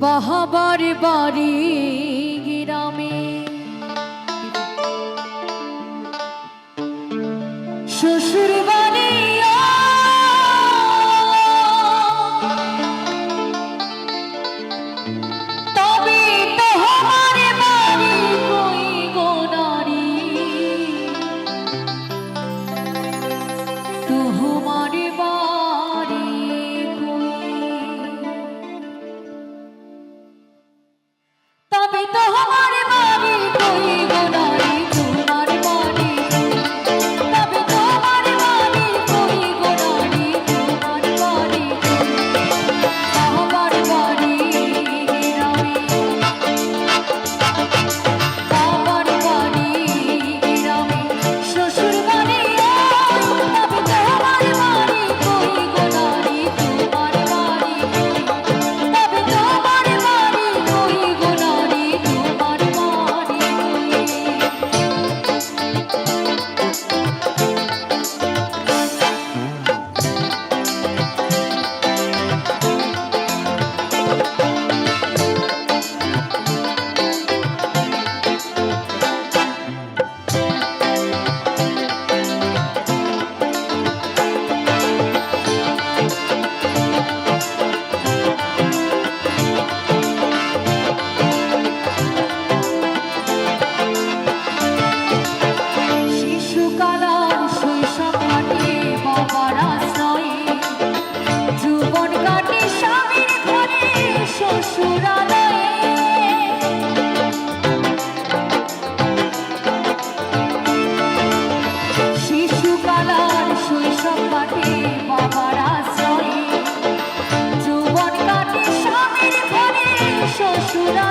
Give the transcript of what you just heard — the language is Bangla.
বাহাবার বাড়ি গ্রামে শ্বশুর বাড়ি তবে তোমার বাড়ি কই গো নারী তোমার বাড়ি তবে তোমার বাড়ি কই গো নারী তোমার বাড়ি তবে তোমার বাড়ি কই গো নারী তোমার বাড়ি বাবার বাড়ি গ্রামে বাবার বাড়ি গ্রামে শ্বশুর বাড়ি তবে তোমার বাড়ি কই গো নারী তোমার বাড়ি তবে তোমার বাড়ি কই গো নারী তোমার বাড়ি শিশুকালার শৈশব কাটে বাবার আশ্রয়ে জীবন কাটে স্বামীর ঘরে শ্বশুরালয়ে শিশুকালার শৈশব কাটে বাবার আশ্রয়ে জীবন কাটে স্বামীর ঘরে শ্বশুরা